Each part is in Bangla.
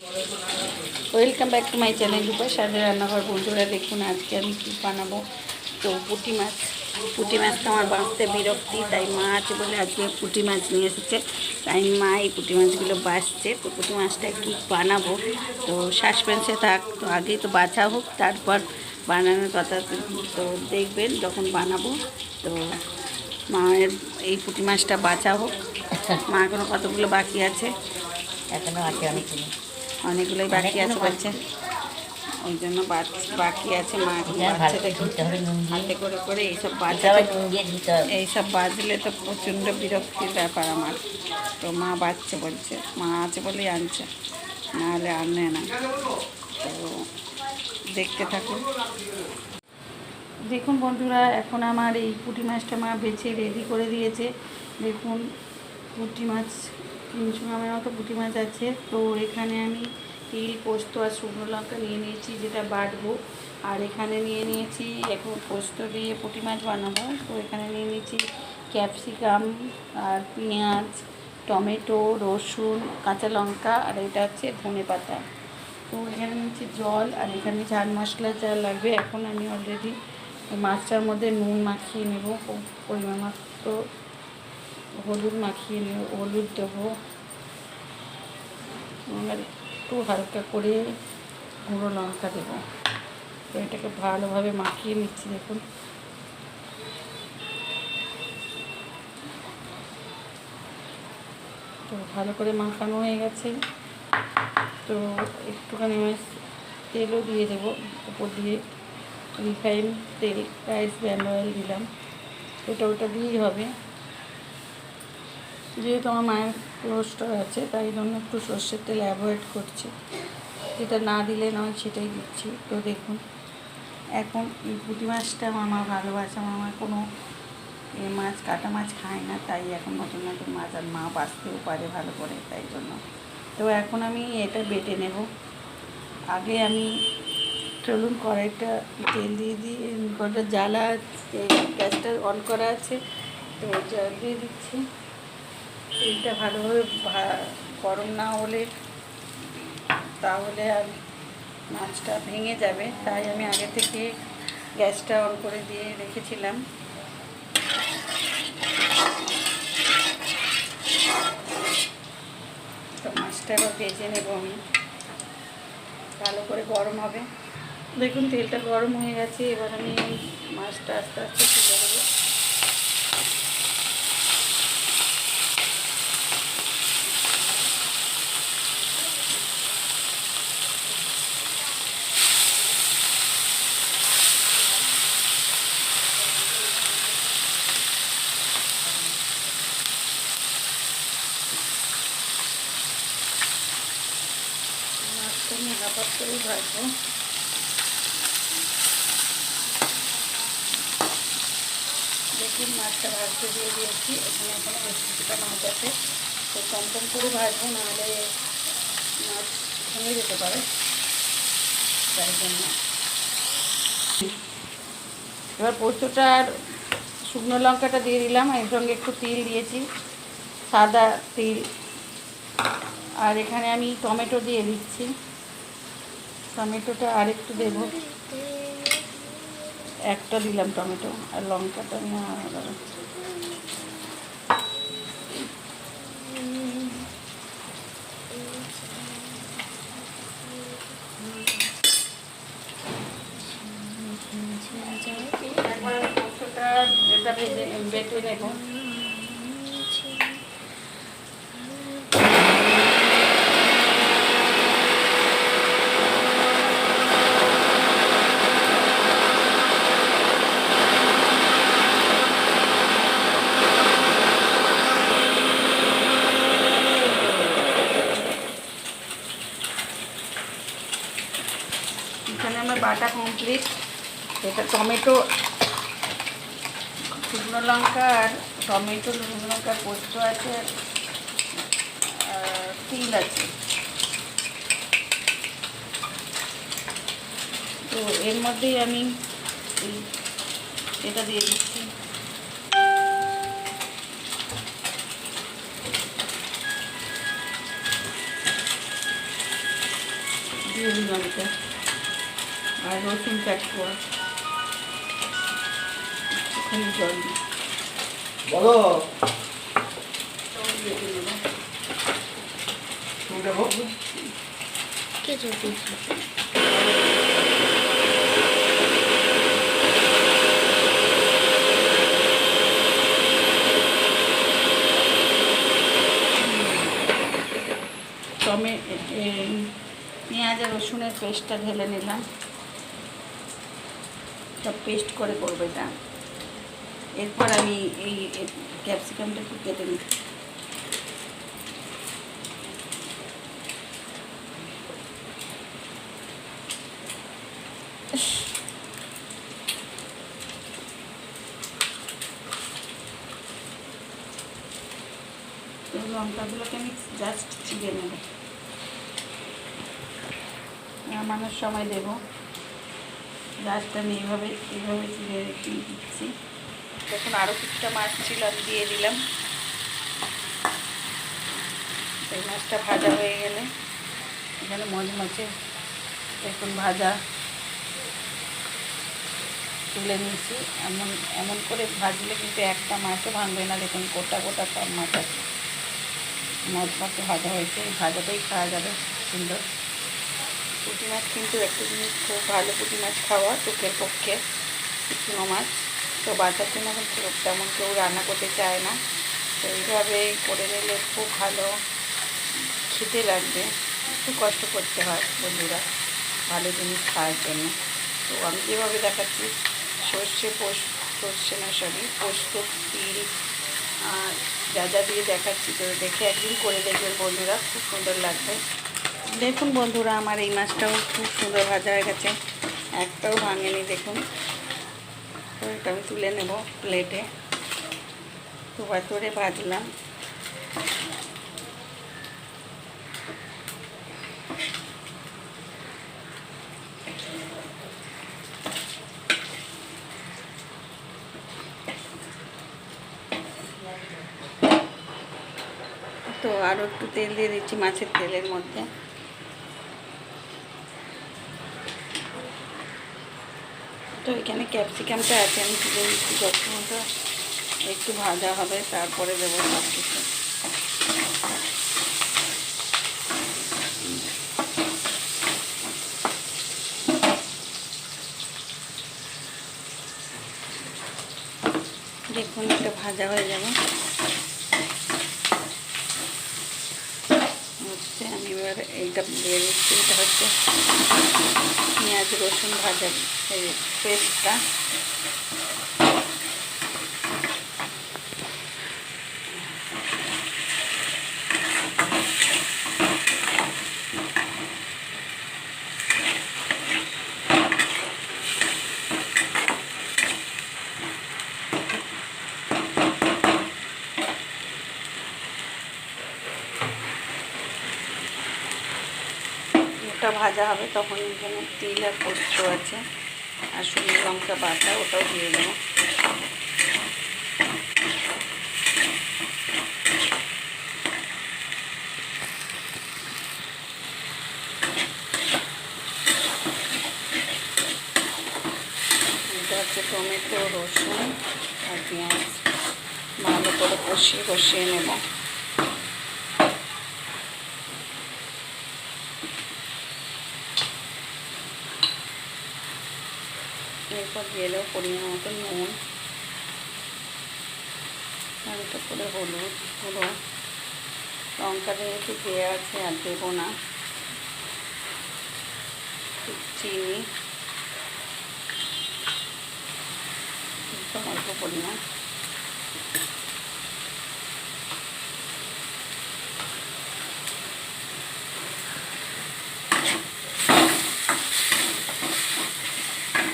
Welcome back to my channel Rupa সাথে রান্নাঘর। বন্ধুরা দেখুন আজকে আমি কী বানাবো। তো পুঁটি মাছ তো আমার বাঁচতে বিরক্তি, তাই মা আছে বলে আজকে পুঁটি মাছ নিয়ে এসেছে। তাই মা এই পুঁটি মাছগুলো বাছছে। তো পুঁটি মাছটা একটু বানাবো, তো সাসপেন্সে থাক। তো আগেই তো বাছা হোক, তারপর বানানোর কথা। তো দেখবেন যখন বানাবো। তো মায়ের এই পুঁটি মাছটা বাছা হোক। মা এখনও কতগুলো বাকি আছে, এখনো আছে অনেকগুলোই বাকি আছে বলছে, ওই জন্য বাকি আছে। মা এখন বাচ্চা দেখুন হাতে করে করে এইসব এইসব বাজলে তো প্রচণ্ড বিরক্তির ব্যাপার আমার। তো মা বাচ্চা বলছে, মা আছে বলেই আনছে, নাহলে আনে না। তো দেখতে থাকুন। দেখুন বন্ধুরা, এখন আমার এই পুঁটি মাছটা মা বেছে রেডি করে দিয়েছে। দেখুন পুঁটি মাছ 300 গ্রামের মতো পুঁটি মাছ আছে। তো এখানে আমি তিল, পোস্ত আর শুকনো লঙ্কা নিয়ে নিয়েছি, যেটা বাটবো। আর এখানে নিয়ে নিয়েছি, এখন পোস্ত দিয়ে পুঁটি মাছ বানাবো। তো এখানে নিয়ে নিয়েছি ক্যাপসিকাম আর পেঁয়াজ, টমেটো, রসুন, কাঁচা লঙ্কা, আর এটা হচ্ছে ধনে পাতা। তো এখানে নিয়েছি জল, আর এখানে ঝাল মশলা যা লাগবে। এখন আমি অলরেডি মাছটার মধ্যে নুন মাখিয়ে নেব, পরিমাণ মতো হলুদ মাখিয়ে নেব, হলুদ দেবো, আর একটু হালকা করে গুঁড়ো লঙ্কা দেবো। তো এটাকে ভালোভাবে মাখিয়ে নিচ্ছি। দেখুন তো ভালো করে মাখানো হয়ে গেছে। তো একটুখানি তেলও দিয়ে দেবো উপর দিয়ে, রিফাইন তেল, রাইস ব্র্যান্ড অয়েল দিলাম। ওটা দিয়েই হবে, যেহেতু আমার মায়ের রোস্টার আছে তাই জন্য একটু সর্ষের তেল অ্যাভয়েড করছি, যেটা না দিলে নয় সেটাই দিচ্ছি। তো দেখুন এখন এই পুঁটি মাছটা আমার ভালোবাসা, আমার কোনো মাছ কাটা মাছ খায় না, তাই এখন নতুন নতুন মাছ, আর মা বাঁচতেও পারে ভালো করে, তাই জন্য। তো এখন আমি এটা বেটে নেব। আগে আমি চলুন কড়াইটা তেল দিয়ে দিই, কড়াইটা জ্বালা, গ্যাসটা অন করা আছে। তো জল দিয়ে দিচ্ছি। তেলটা ভালোভাবে গরম না হলে তাহলে আর মাছটা ভেঙে যাবে, তাই আমি আগে থেকে গ্যাসটা অন করে দিয়ে রেখেছিলাম। তো মাছটা এবার ভেজে নেব আমি, ভালো করে গরম হবে। দেখুন তেলটা গরম হয়ে গেছে, এবার আমি মাছটা আস্তে আস্তে তুলে দেবো। মাছটা আমি হাফ করেই ভাজবো। দেখুন মাছটা ভাজতে দিয়ে দিয়েছি, এখানে এখনো বেশ কিছুটা মাছ আছে। তো কম কম করে ভাজবো, নাহলে মাছ ভেঙে যেতে পারে, তাই জন্য। এবার পোস্তটা আর শুকনো লঙ্কাটা দিয়ে দিলাম, এর সঙ্গে একটু তিল দিয়েছি, সাদা তিল। আর এখানে আমি টমেটো দিয়ে দিচ্ছি, টমেটোটা আর একটু দেবো, একটা দিলাম টমেটো, আর লঙ্কাটা আমি একবার পোস্তটা যেটা বেটে নেব। এখানে আমার বাটা কমপ্লিট। এটা টমেটো, শুকনো লঙ্কা আর টমেটো, শুকনো লঙ্কার পোস্ত আছে, তিল আছে। তো এর মধ্যেই আমি এটা দিয়ে দিচ্ছি। দিয়ে দিলাম এটা, আর রসুন কাটবো, একটুখানি জল দিই, বলো দিয়ে দেবো। তুমি দেখো কে চলছে? পেঁয়াজ আর রসুনের পেস্টটা ঢেলে নিলাম, সব পেস্ট করে করবো এটা। এরপর আমি এই ক্যাপসিকামটা একটু কেটে নিই। লঙ্কাগুলোকে আমি জাস্ট চিড়ে নেব, নামানোর সময় দেবো। জাস্ট আমি এইভাবে চিড়ে দিচ্ছি। দেখুন আরও কিছুটা মাছ ছিল, আমি দিয়ে দিলাম। এই মাছটা ভাজা হয়ে গেলে এখানে মচমচে দেখুন ভাজা তুলে নিয়েছি। এমন করে ভাজলে কিন্তু একটা মাছও ভাঙবে না। দেখুন গোটা গোটা সব মাছ আছে, মচমচে ভাজা হয়েছে। এই ভাজাটাই খাওয়া যাবে সুন্দর। পুঁটি মাছ কিন্তু একটা জিনিস খুব ভালো, পুঁটি মাছ খাওয়া চোখের পক্ষে। শুকনো মাছ তো বাচ্চার জন্য এখন তেমন কেউ রান্না করতে চায় না, তো এইভাবে করে নিলে খুব ভালো খেতে লাগবে। একটু কষ্ট করতে হয় বন্ধুরা ভালো জিনিস খাওয়ার জন্য। তো আমি যেভাবে দেখাচ্ছি পোস্ত, তিল আর যা দিয়ে দেখাচ্ছি, তো দেখে একদিন করে দেখবেন বন্ধুরা, খুব সুন্দর লাগবে। দেখুন বন্ধুরা আমার এই মাছটাও খুব সুন্দর ভাজা হয়ে গেছে, একটাও ভাঙেনি। দেখুন তো এটা আমি তুলে নেব প্লেটে। দুবার করে ভাজলাম। তো আরও একটু তেল দিয়ে দিচ্ছি মাছের তেলের মধ্যে। তো এখানে ক্যাপসিকামটা আছে, আমি তুলে নিচ্ছি। ক্যাপসিকামটা একটু ভাজা হবে, তারপরে দেবো সব কিছু। দেখুন এটা ভাজা হয়ে যাবে। আমি এবার এইটা দিয়ে দিচ্ছি। এটা হচ্ছে পেঁয়াজ রসুন ভাজা এই পেস্টটা। ওটা ভাজা হবে, তখন এখানে তিল আর পোস্ত আছে আর শুকনো লঙ্কা বাটা, ওটাও দিয়ে দেবো। এটা হচ্ছে টমেটো, রসুন আর পেঁয়াজ ভালো করে কষিয়ে নেব। এরপর দিয়ে দেবো পরিমাণ মতো নুন, হালকা করে হলুদ গুঁড়ো। লঙ্কা যেহেতু দেওয়া আছে আর দেবো না। চিনি একদম অল্প পরিমাণ।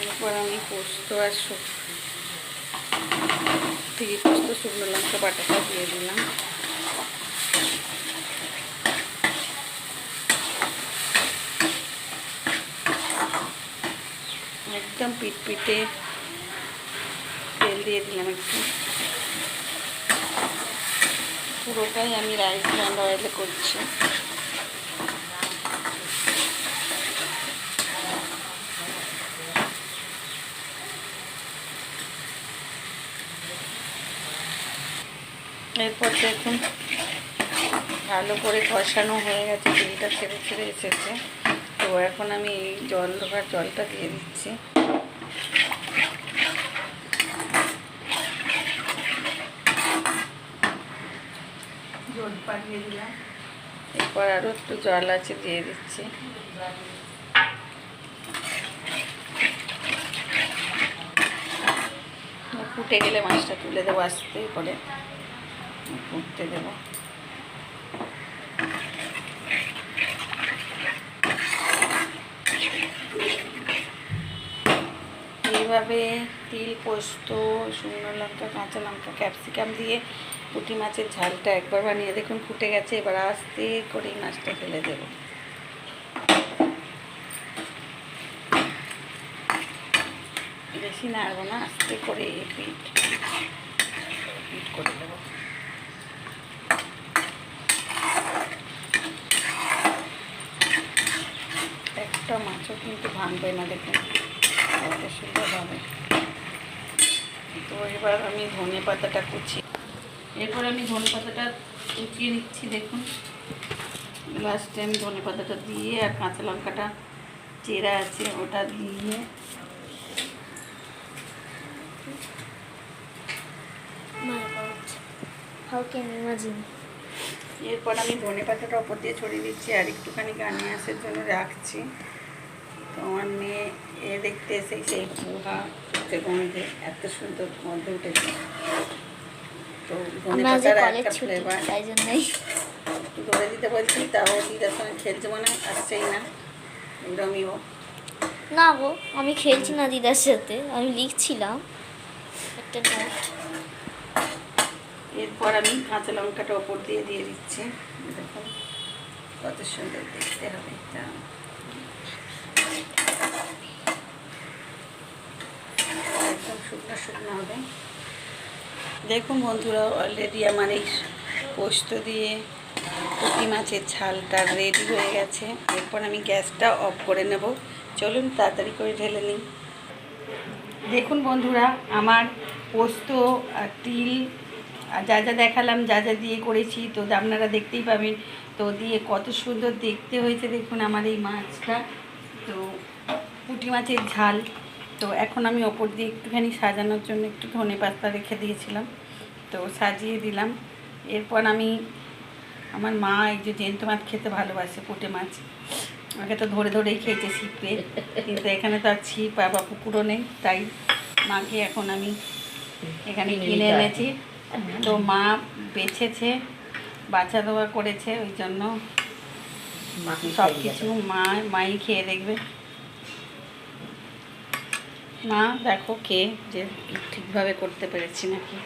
এরপর আমি পোস্ত আর পোস্ত শুকনো লঙ্কা বাটাটা দিয়ে দিলাম। একদম পিটপিটে তেল দিয়ে দিলাম একটু। পুরোটাই আমি রাইস ব্র্যান্ড অয়েলে করছি। এরপর দেখুন ভালো করে কষানো হয়ে গেছে, তেলটা ছেড়ে ছেড়ে এসেছে। তো এখন আমি এই জলটা দিয়ে দিচ্ছি। জল পাকিয়ে দিলাম, এরপর আরও একটু জল আছে দিয়ে দিচ্ছি। ফুটে গেলে মাছটা তুলে দেবো, আস্তে করে ফুটতে দেবো। এইভাবে তিল, পোস্ত, শুকনো লঙ্কা, কাঁচা লঙ্কা, ক্যাপসিকাম দিয়ে পুঁটি মাছের ঝালটা একবার বানিয়ে দেখুন। ফুটে গেছে, এবার আস্তে করে এই মাছটা ফেলে দেবো। বেশি নাড়বো না, আস্তে করে পিট করে দেবো। একটা মাছও কিন্তু ভাঙবে না, দেখুন কত সুন্দর হবে। তো এবার আমি ধনে পাতাটা কুচি, এরপর আমি ধনে পাতাটা কুচিয়ে নিচ্ছি। দেখুন লাস্টে আমি ধনে পাতাটা দিয়ে আর কাঁচা লঙ্কাটা চেরা আছে ওটা দিয়ে এরপর আমি ধনে পাতাটা ওপর দিয়ে ছড়িয়ে দিচ্ছি আর একটুখানি গার্নিয়াসের জন্য রাখছি। তো আমার মেয়ে দেখতে এসেই সেই পোহা গন্ধে এত সুন্দর গন্ধে উঠেছে। তো ধনে পাতার একটা ফ্লেভার, তাই জন্যই একটু ধরে দিতে বলছি, তাও দিদার সঙ্গে খেলছে মনে হয়, আসছেই না। এরকমইও না গো, আমি খেলছি না দিদার সাথে, আমি লিখছিলাম একটা নোট। এরপর আমি কাঁচা লঙ্কাটা ওপর দিয়ে দিচ্ছি। দেখুন কত সুন্দর দেখতে হবে এটা। একদম শুকনো শুকনো হবে। দেখুন বন্ধুরা, অলরেডি আমার এই পোস্ত দিয়ে পুঁটি মাছের ঝালটা রেডি হয়ে গেছে। এরপর আমি গ্যাসটা অফ করে নেব। চলুন তাড়াতাড়ি করে ঢেলে নিই। দেখুন বন্ধুরা, আমার পোস্ত আর তিল যা যা দেখালাম, যা যা দিয়ে করেছি, তো আপনারা দেখতেই পাবেন। তো দিয়ে কত সুন্দর দেখতে হয়েছে দেখুন আমার এই মাছটা। তো পুঁটি মাছের ঝাল। তো এখন আমি ওপর দিয়ে একটুখানি সাজানোর জন্য একটু ধনে পাতা রেখে দিয়েছিলাম, তো সাজিয়ে দিলাম। এরপর আমি, আমার মা এই যে জ্যান্ত মাছ খেতে ভালোবাসে, পুঁটি মাছ, আগে তো ধরে ধরেই খেয়েছে ছিপে, কিন্তু এখানে তো আর ছিপ বা পুকুরও নেই, তাই মাকে এখন আমি এখানে কিনে এনেছি। তো মা বেছেছে, বাছা দেওয়া করেছে, ওই জন্য সব কিছু মাই খেয়ে দেখবে। মা দেখো কে যে ঠিকভাবে করতে পেরেছি নাকি,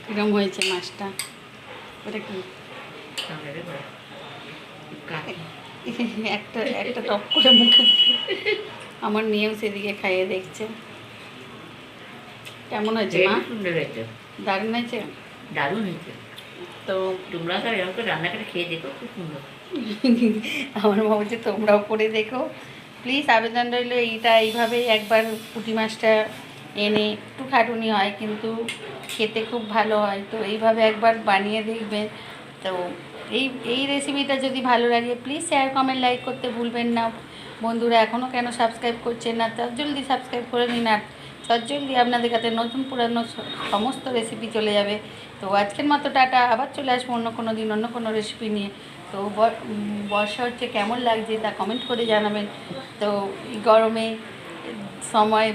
এরকম হয়েছে মাছটা। ওটা কি একটা একটা টপ করে মুখে, আমার মেয়েও সেদিকে খাইয়ে দেখছে। কেমন হয়েছে মা? দারুণ হয়েছে, দারুণ হয়েছে। তো তোমরা তো এরকম করে রান্না করে খেয়ে দেখো, খুব সুন্দর। আমার মা বলছে তোমরাও করে দেখো প্লিজ, আবেদন রইল। এইভাবেই একবার পুঁটি মাছটা এনে, একটু খাটুনি হয় কিন্তু খেতে খুব ভালো হয়। তো এইভাবে একবার বানিয়ে দেখবেন। তো এই রেসিপিটা যদি ভালো লাগে প্লিজ শেয়ার, কমেন্ট, লাইক করতে ভুলবেন না। বন্ধুরা এখনও কেন সাবস্ক্রাইব করছেন না, তার জলদি সাবস্ক্রাইব করে নিন। আর জলদি আপনাদের কাছে নতুন পুরানো সমস্ত রেসিপি চলে যাবে। তো আজকের মতো টাটা, আবার চলে আসবো অন্য কোনো দিন অন্য কোনো রেসিপি নিয়ে। তো বর্ষা হচ্ছে, কেমন লাগছে তা কমেন্ট করে জানাবেন। তো এই গরমে সময়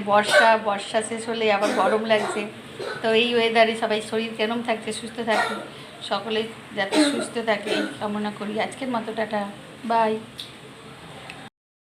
বর্ষা শেষ হলে আবার গরম লাগছে। তো এই ওয়েদারে সবাই শরীর কেমন থাকছে, সুস্থ থাকছে, সকলে যাতে সুস্থ থাকে এই কামনা করি। আজকের মতো টাটা, বাই।